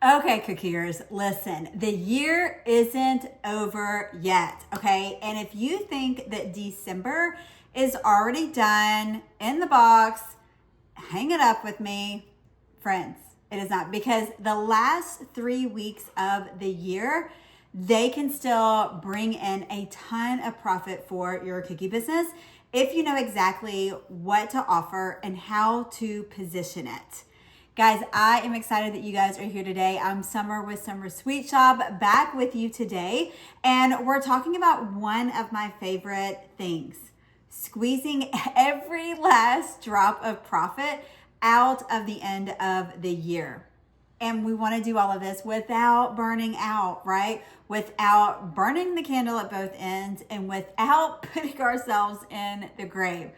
Okay, cookiers, listen, the year isn't over yet, okay? And if you think that December is already done in the box, hang it up with me, friends. It is not, because the last 3 weeks of the year, they can still bring in a ton of profit for your cookie business if you know exactly what to offer and how to position it. Guys, I am excited that you guys are here today. I'm Summer with Summer Sweet Shop, back with you today. And we're talking about one of my favorite things, squeezing every last drop of profit out of the end of the year. And we want to do all of this without burning out, right? Without burning the candle at both ends and without putting ourselves in the grave.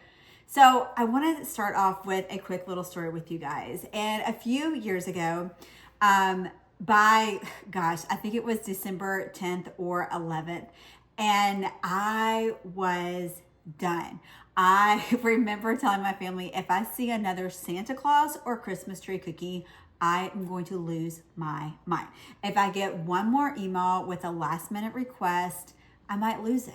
So I want to start off with a quick little story with you guys. And a few years ago, I think it was December 10th or 11th, and I was done. I remember telling my family, if I see another Santa Claus or Christmas tree cookie, I am going to lose my mind. If I get one more email with a last minute request, I might lose it.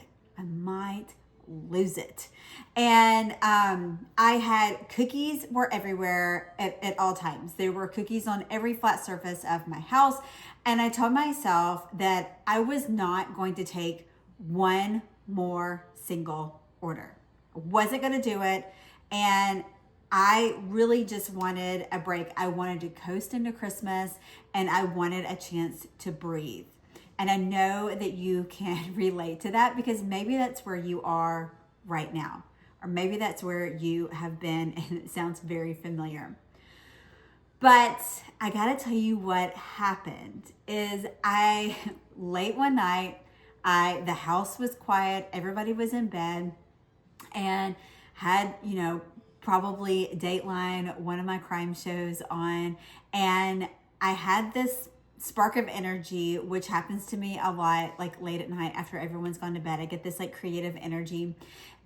Lose it. And I had cookies were everywhere at all times. There were cookies on every flat surface of my house. And I told myself that I was not going to take one more single order. I wasn't going to do it. And I really just wanted a break. I wanted to coast into Christmas, and I wanted a chance to breathe. And I know that you can relate to that, because maybe that's where you are right now, or maybe that's where you have been, and it sounds very familiar. But I gotta tell you what happened is late one night, the house was quiet, everybody was in bed, and had, probably Dateline, one of my crime shows on, and I had this spark of energy, which happens to me a lot, like late at night after everyone's gone to bed. I get this like creative energy,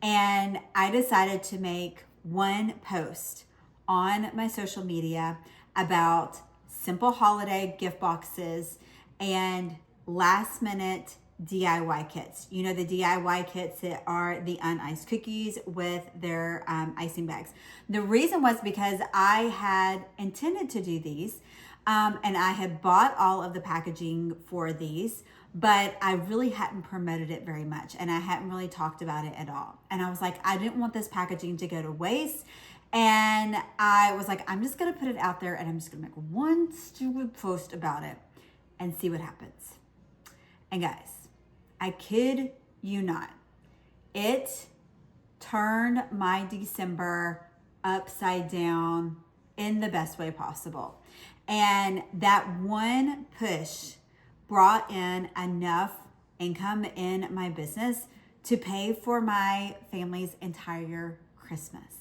and I decided to make one post on my social media about simple holiday gift boxes and last minute DIY kits. You know, the DIY kits that are the uniced cookies with their icing bags. The reason was because I had intended to do these, and I had bought all of the packaging for these, but I really hadn't promoted it very much, and I hadn't really talked about it at all. And I was like, I didn't want this packaging to go to waste. And I was like, I'm just gonna put it out there, and I'm just gonna make one stupid post about it and see what happens. And guys, I kid you not, it turned my December upside down in the best way possible. And that one push brought in enough income in my business to pay for my family's entire Christmas.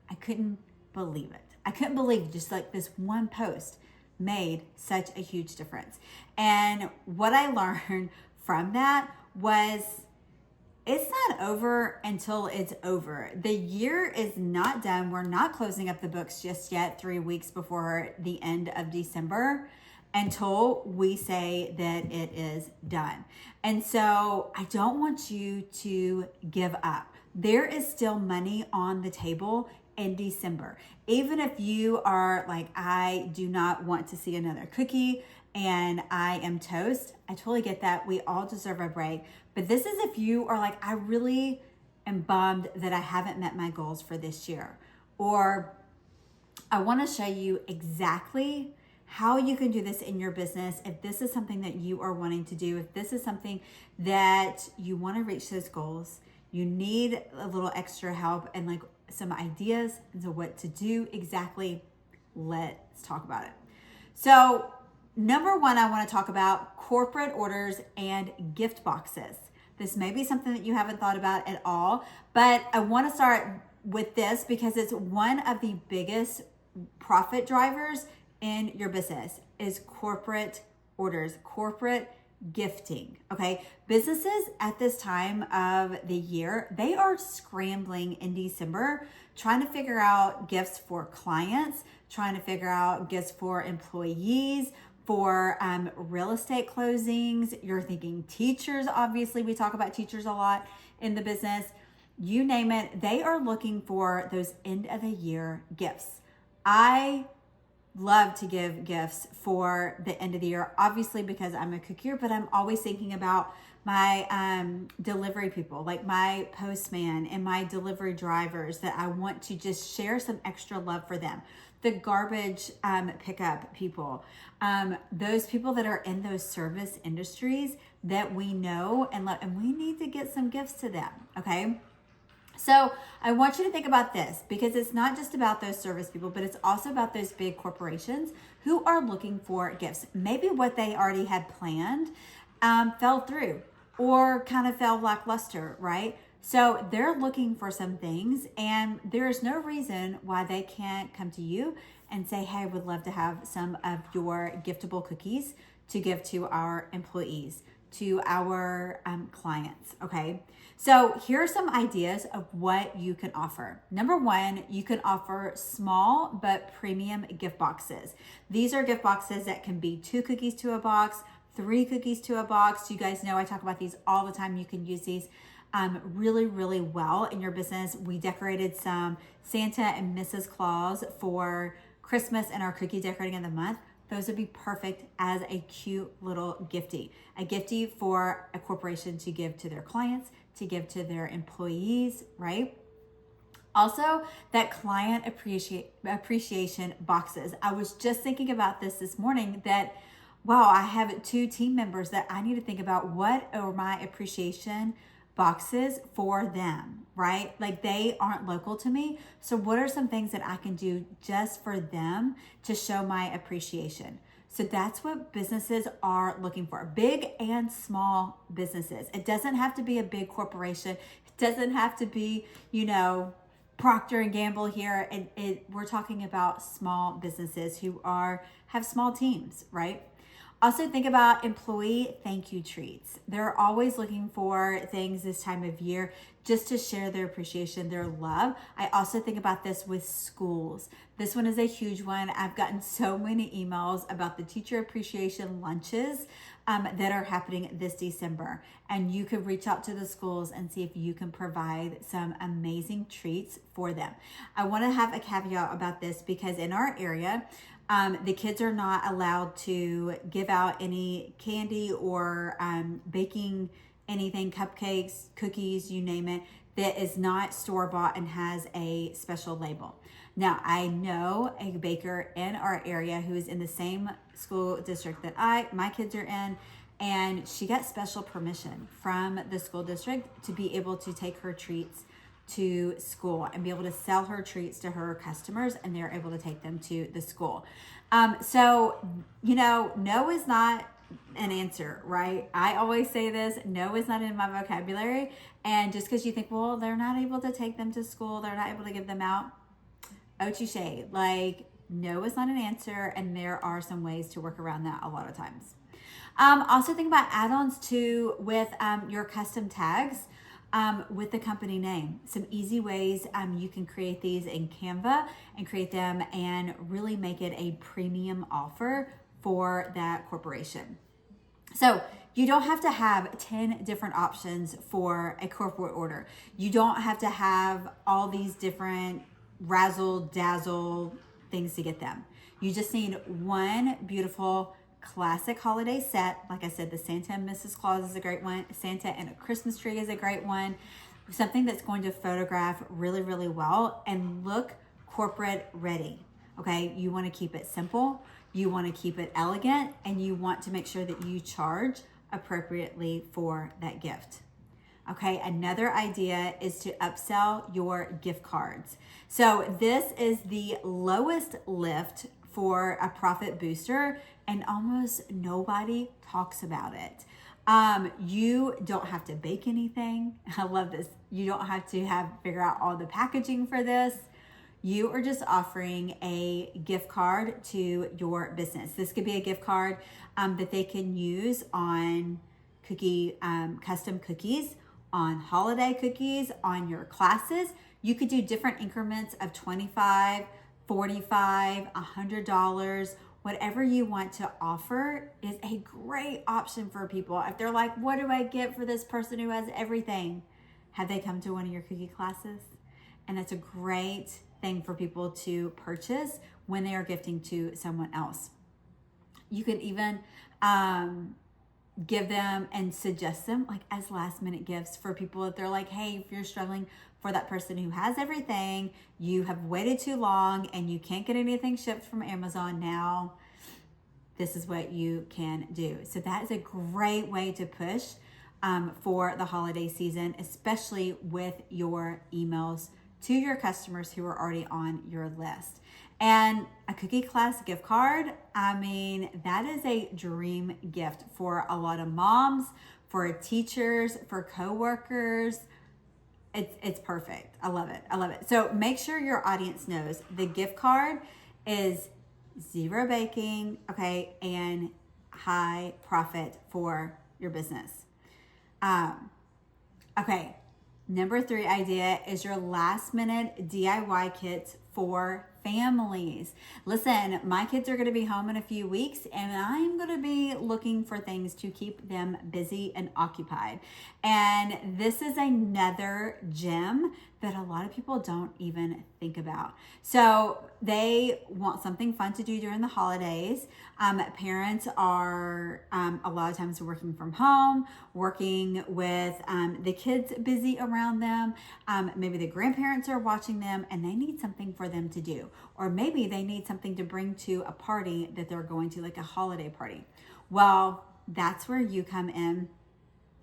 I couldn't believe it. I couldn't believe just like this one post made such a huge difference. And what I learned from that was, it's not over until it's over. The year is not done. We're not closing up the books just yet, 3 weeks before the end of December, until we say that it is done. And so I don't want you to give up. There is still money on the table in December. Even if you are like, I do not want to see another cookie and I am toast, I totally get that. We all deserve a break. But this is if you are like, I really am bummed that I haven't met my goals for this year. Or I want to show you exactly how you can do this in your business. If this is something that you are wanting to do, if this is something that you want to reach those goals, you need a little extra help and like some ideas into what to do exactly, let's talk about it. So number one, I want to talk about corporate orders and gift boxes. This may be something that you haven't thought about at all, but I want to start with this because it's one of the biggest profit drivers in your business is corporate orders, corporate gifting. Okay. Businesses at this time of the year, they are scrambling in December, trying to figure out gifts for clients, trying to figure out gifts for employees, for real estate closings. You're thinking teachers, obviously, we talk about teachers a lot in the business. You name it, they are looking for those end of the year gifts. I love to give gifts for the end of the year, obviously because I'm a cookier, but I'm always thinking about my delivery people, like my postman and my delivery drivers, that I want to just share some extra love for them. The garbage pickup people, those people that are in those service industries that we know and love, and we need to get some gifts to them, okay? So I want you to think about this, because it's not just about those service people, but it's also about those big corporations who are looking for gifts. Maybe what they already had planned fell through or kind of fell lackluster, right? So they're looking for some things, and there's no reason why they can't come to you and say, hey, I would love to have some of your giftable cookies to give to our employees, to our clients, okay? So here are some ideas of what you can offer. Number one, you can offer small but premium gift boxes. These are gift boxes that can be 2 cookies to a box, 3 cookies to a box. You guys know I talk about these all the time. You can use these really, really well in your business. We decorated some Santa and Mrs. Claus for Christmas and our cookie decorating of the month. Those would be perfect as a cute little giftie. A giftie for a corporation to give to their clients, to give to their employees, right? Also, that client appreciation boxes. I was just thinking about this morning that, wow, I have 2 team members that I need to think about what are my appreciation boxes for them, right? Like, they aren't local to me. So what are some things that I can do just for them to show my appreciation? So that's what businesses are looking for, big and small businesses. It doesn't have to be a big corporation. It doesn't have to be, Procter and Gamble here. We're talking about small businesses who have small teams, right? Also think about employee thank you treats. They're always looking for things this time of year just to share their appreciation, their love. I also think about this with schools. This one is a huge one. I've gotten so many emails about the teacher appreciation lunches that are happening this December. And you could reach out to the schools and see if you can provide some amazing treats for them. I want to have a caveat about this because in our area, the kids are not allowed to give out any candy or baking anything, cupcakes, cookies, you name it, that is not store-bought and has a special label. Now, I know a baker in our area who is in the same school district that my kids are in, and she got special permission from the school district to be able to take her treats to school and be able to sell her treats to her customers, and they're able to take them to the school. So, no is not an answer, right? I always say this, no is not in my vocabulary. And just because you think, well, they're not able to take them to school, they're not able to give them out, oh, touche. Like, no is not an answer, and there are some ways to work around that a lot of times. Also think about add-ons too with your custom tags. With the company name. Some easy ways you can create these in Canva and create them and really make it a premium offer for that corporation. So you don't have to have 10 different options for a corporate order. You don't have to have all these different razzle dazzle things to get them. You just need one beautiful classic holiday set. Like I said, the Santa and Mrs. Claus is a great one. Santa and a Christmas tree is a great one. Something that's going to photograph really, really well and look corporate ready. Okay, you want to keep it simple, you want to keep it elegant, and you want to make sure that you charge appropriately for that gift. Okay, another idea is to upsell your gift cards. So this is the lowest lift for a profit booster, and almost nobody talks about it. You don't have to bake anything. I love this. You don't have to figure out all the packaging for this. You are just offering a gift card to your business. This could be a gift card that they can use on custom cookies, on holiday cookies, on your classes. You could do different increments of $25, $45, $100, whatever you want to offer is a great option for people. If they're like, what do I get for this person who has everything? Have they come to one of your cookie classes? And that's a great thing for people to purchase when they are gifting to someone else. You can even give them and suggest them like as last minute gifts for people if they're like, hey, if you're struggling for that person who has everything, you have waited too long and you can't get anything shipped from Amazon now, this is what you can do. So that is a great way to push for the holiday season, especially with your emails to your customers who are already on your list. And a cookie class gift card, I mean, that is a dream gift for a lot of moms, for teachers, for coworkers. It's perfect. I love it. I love it. So make sure your audience knows the gift card is zero baking, okay, and high profit for your business. Okay, number 3 idea is your last minute DIY kits for families. Listen, my kids are going to be home in a few weeks and I'm going to be looking for things to keep them busy and occupied. And this is another gem that a lot of people don't even think about. So they want something fun to do during the holidays. Parents are a lot of times working from home, working with the kids busy around them. Maybe the grandparents are watching them and they need something for them to do. Or maybe they need something to bring to a party that they're going to, like a holiday party. Well, that's where you come in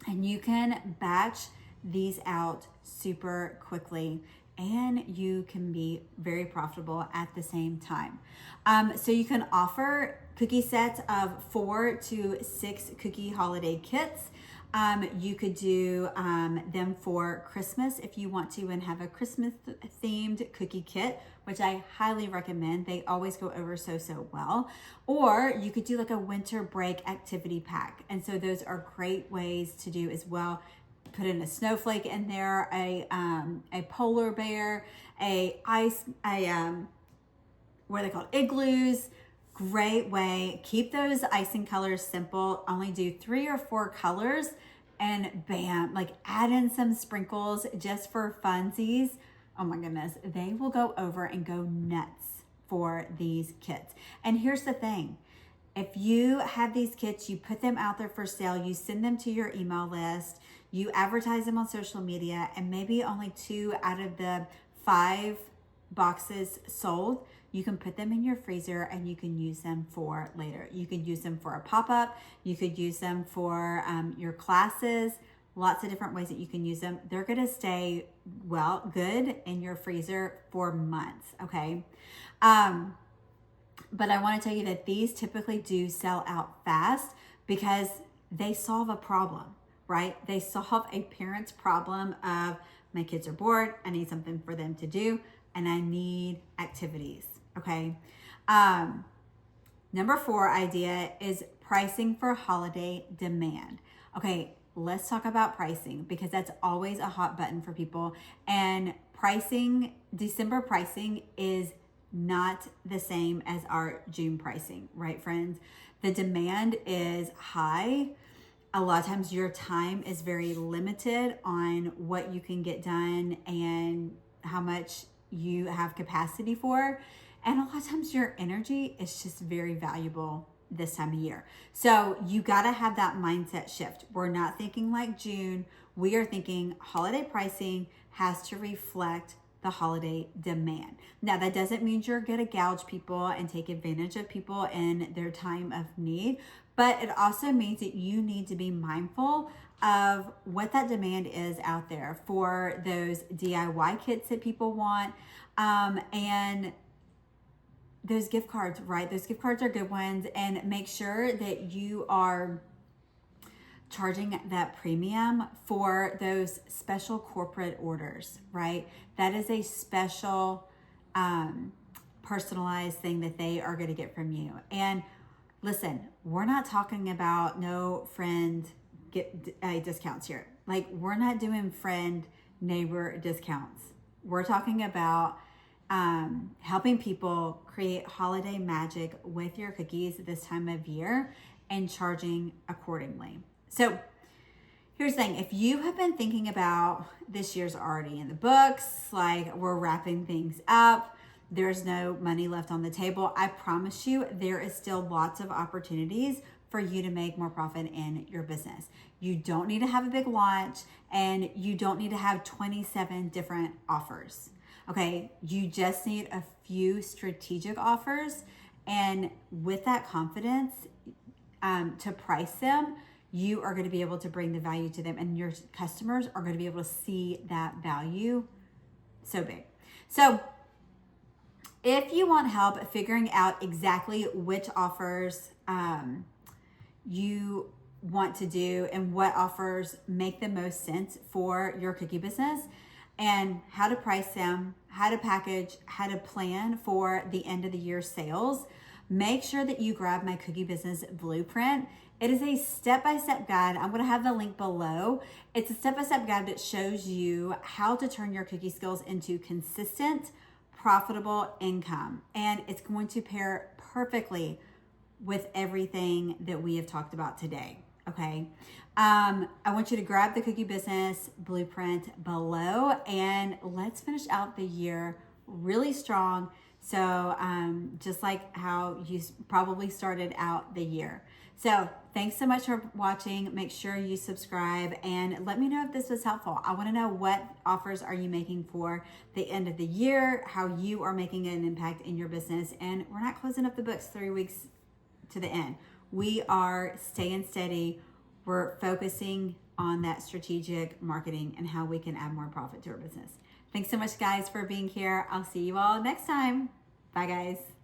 and you can batch these out super quickly and you can be very profitable at the same time. So you can offer cookie sets of 4 to 6 cookie holiday kits. You could do them for Christmas if you want to and have a Christmas themed cookie kit, which I highly recommend. They always go over so well. Or you could do like a winter break activity pack. And so those are great ways to do as well. Put in a snowflake in there, a polar bear, what are they called? Igloos. Great way. Keep those icing colors simple. Only do 3 or 4 colors and bam, like add in some sprinkles just for funsies. Oh my goodness. They will go over and go nuts for these kits. And here's the thing. If you have these kits, you put them out there for sale, you send them to your email list, you advertise them on social media, and maybe only 2 out of the 5 boxes sold, you can put them in your freezer and you can use them for later. You could use them for a pop-up. You could use them for your classes. Lots of different ways that you can use them. They're going to stay good in your freezer for months, okay? But I want to tell you that these typically do sell out fast because they solve a problem, right? They solve a parent's problem of my kids are bored, I need something for them to do, and I need activities, okay? Number 4 idea is pricing for holiday demand. Okay, let's talk about pricing because that's always a hot button for people. And pricing, December pricing is not the same as our June pricing, right, friends? The demand is high. A lot of times your time is very limited on what you can get done and how much you have capacity for. And a lot of times your energy is just very valuable this time of year. So you got to have that mindset shift. We're not thinking like June. We are thinking holiday pricing has to reflect the holiday demand. Now, that doesn't mean you're going to gouge people and take advantage of people in their time of need, but it also means that you need to be mindful of what that demand is out there for those DIY kits that people want, and those gift cards, right? Those gift cards are good ones, and make sure that you are charging that premium for those special corporate orders, right? That is a special personalized thing that they are going to get from you. And listen, we're not talking about no friend get discounts here. Like, we're not doing friend neighbor discounts. We're talking about helping people create holiday magic with your cookies this time of year and charging accordingly. So here's the thing. If you have been thinking about this year's already in the books, like we're wrapping things up, there's no money left on the table, I promise you there is still lots of opportunities for you to make more profit in your business. You don't need to have a big launch, and you don't need to have 27 different offers. Okay, you just need a few strategic offers, and with that confidence to price them, you are going to be able to bring the value to them, and your customers are going to be able to see that value so big. So if you want help figuring out exactly which offers you want to do and what offers make the most sense for your cookie business, and how to price them, how to package, how to plan for the end of the year sales, make sure that you grab my cookie business blueprint. It is a step-by-step guide. I'm going to have the link below. It's a step-by-step guide that shows you how to turn your cookie skills into consistent, profitable income. And it's going to pair perfectly with everything that we have talked about today. Okay. I want you to grab the cookie business blueprint below, and let's finish out the year really strong. So just like how you probably started out the year. So thanks so much for watching. Make sure you subscribe and let me know if this was helpful. I want to know, what offers are you making for the end of the year, how you are making an impact in your business. And we're not closing up the books 3 weeks to the end. We are staying steady. We're focusing on that strategic marketing and how we can add more profit to our business. Thanks so much, guys, for being here. I'll see you all next time. Bye, guys.